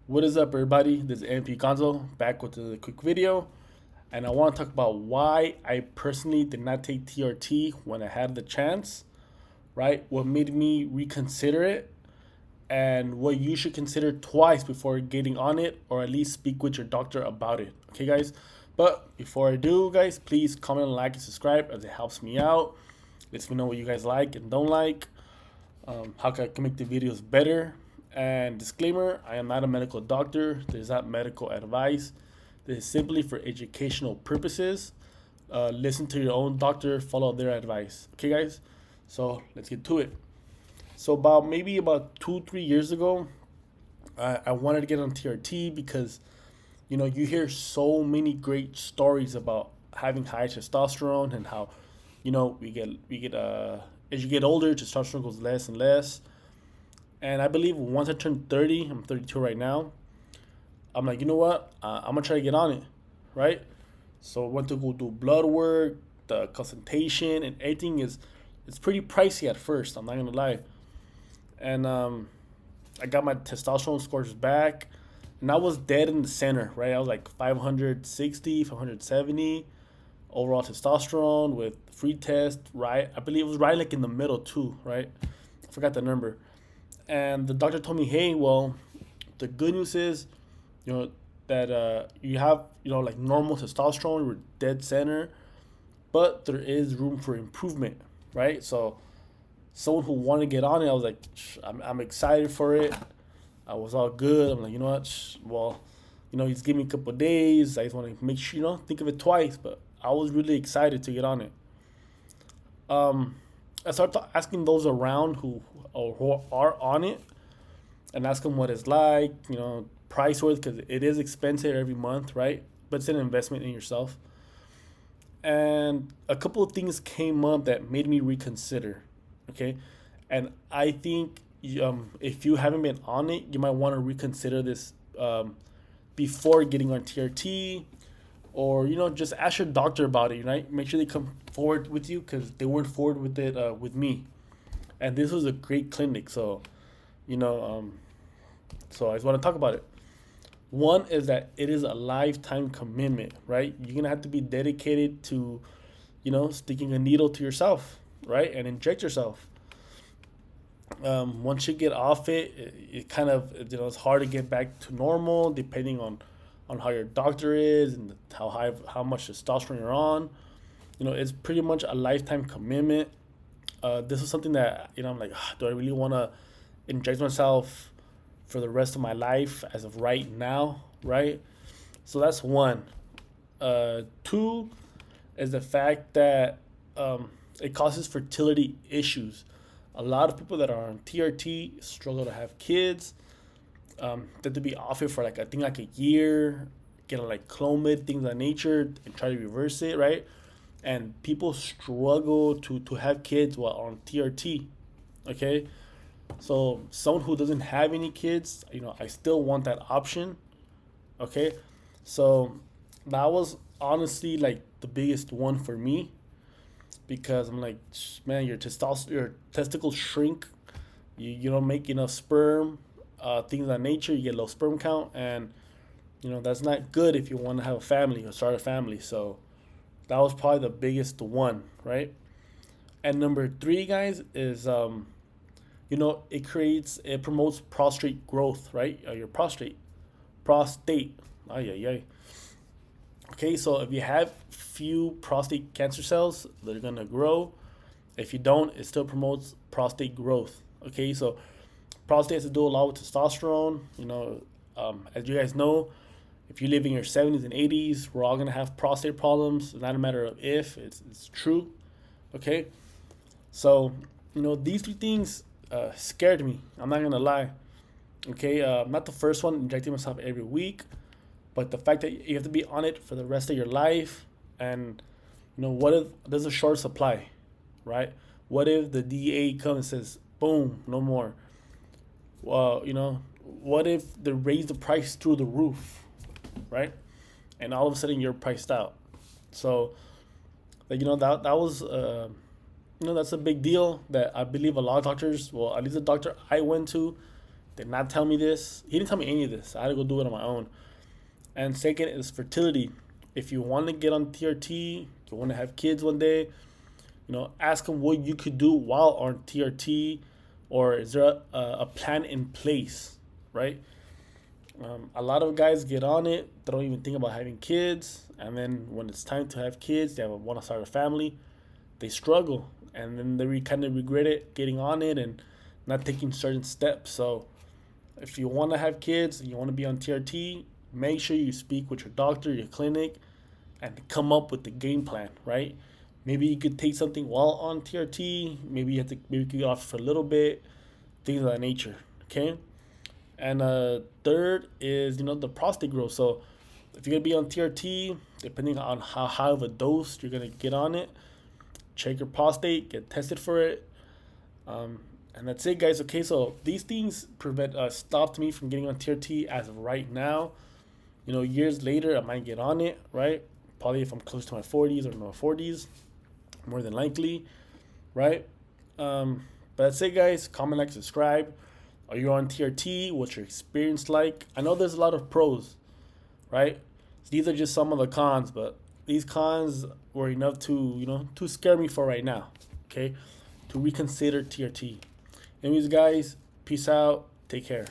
What is up, everybody? This is MP Gonzo back with a quick video, and I want to talk about why I personally did not take TRT when I had the chance, right? What made me reconsider it, and what you should consider twice before getting on it, or at least speak with your doctor about it. Okay, guys? But before I do, guys, please comment, like, and subscribe as it helps me out. Lets me know what you guys like and don't like, how can I can make the videos better. And disclaimer, I am not a medical doctor. There's not medical advice. This is simply for educational purposes. Listen to your own doctor, follow their advice. Okay, guys? So let's get to it. So about 2 3 years ago, I wanted to get on TRT because you hear so many great stories about having high testosterone and how we get as you get older, testosterone goes less and less. And I believe once I turned 30, I'm 32 right now. I'm like, you know what? I'm gonna try to get on it, right? So I went to go do blood work, the consultation, and everything is it's pretty pricey at first. I'm not gonna lie. And I got my testosterone scores back, and I was dead in the center, right? I was like 560, 570 overall testosterone with free test, right? I believe it was right like in the middle too, right? I forgot the number. And the doctor told me, hey, well, the good news is, you know, that you have, like normal testosterone, you're dead center, but there is room for improvement, right? So, someone who wanted to get on it, I was like, I'm excited for it. I was all good. I'm like, you know what? Well, he's giving me a couple of days. I just want to make sure, think of it twice. But I was really excited to get on it. Um, I started asking those around who are on it, and ask them what it's like, price worth, because it is expensive every month, right? But it's an investment in yourself. And a couple of things came up that made me reconsider. Okay, and I think if you haven't been on it, you might want to reconsider this before getting on TRT, or just ask your doctor about it. Right, make sure they come forward with you because they weren't forward with it with me, and this was a great clinic. So you know, so I just want to talk about it. One is that it is a lifetime commitment, right? You're gonna have to be dedicated to, sticking a needle to yourself, right, and inject yourself. Once you get off it, it kind of it's hard to get back to normal depending on how your doctor is and how much testosterone you're on. It's pretty much a lifetime commitment. This is something that I'm like, do I really want to inject myself for the rest of my life as of right now, right? So that's one. Two is the fact that it causes fertility issues. A lot of people that are on TRT struggle to have kids. They have to be off it for like I think like a year, get like Clomid, things of that nature, and try to reverse it, right? And people struggle to have kids while on TRT. Okay, so someone who doesn't have any kids, I still want that option. Okay, so that was honestly like the biggest one for me because I'm like, man, your testicles shrink. You don't make enough sperm, things of that nature. You get low sperm count, and that's not good if you want to have a family or start a family. So that was probably the biggest one, right? And number three, guys, is it promotes prostate growth, right? Your prostate. Ay, ay, ay. Okay, so if you have few prostate cancer cells, they're gonna grow. If you don't, it still promotes prostate growth. Okay, so prostate has to do a lot with testosterone. As you guys know, if you live in your 70s and 80s, we're all gonna have prostate problems. It's not a matter of if; it's true. Okay, so these three things scared me. I'm not gonna lie. Okay, I'm not the first one injecting myself every week, but the fact that you have to be on it for the rest of your life, and what if there's a short supply, right? What if the DA comes and says, "Boom, no more"? Well, what if they raise the price through the roof, right? And all of a sudden you're priced out. So, like, that was that's a big deal that I believe a lot of doctors, well, at least the doctor I went to, did not tell me this. He didn't tell me any of this. I had to go do it on my own. And second is fertility. If you want to get on TRT, you want to have kids one day, ask him what you could do while on TRT, or is there a plan in place, right? A lot of guys get on it, they don't even think about having kids, and then when it's time to have kids, they want to start a family, they struggle, and then they kind of regret it getting on it and not taking certain steps. So if you want to have kids, you want to be on TRT, make sure you speak with your doctor, your clinic, and come up with the game plan, right? Maybe you could take something while on TRT. Maybe you could get off for a little bit, things of that nature. Okay. And third is the prostate growth. So if you're gonna be on TRT, depending on how high of a dose you're gonna get on it, check your prostate, get tested for it. And that's it, guys. Okay, so these things stopped me from getting on TRT as of right now. Years later, I might get on it, right? Probably if I'm close to my 40s or my 40s, more than likely, right? But that's it, guys. Comment, like, subscribe. Are you on TRT? What's your experience like? I know there's a lot of pros, right? These are just some of the cons, but these cons were enough to scare me for right now, okay? To reconsider TRT. Anyways, guys, peace out. Take care.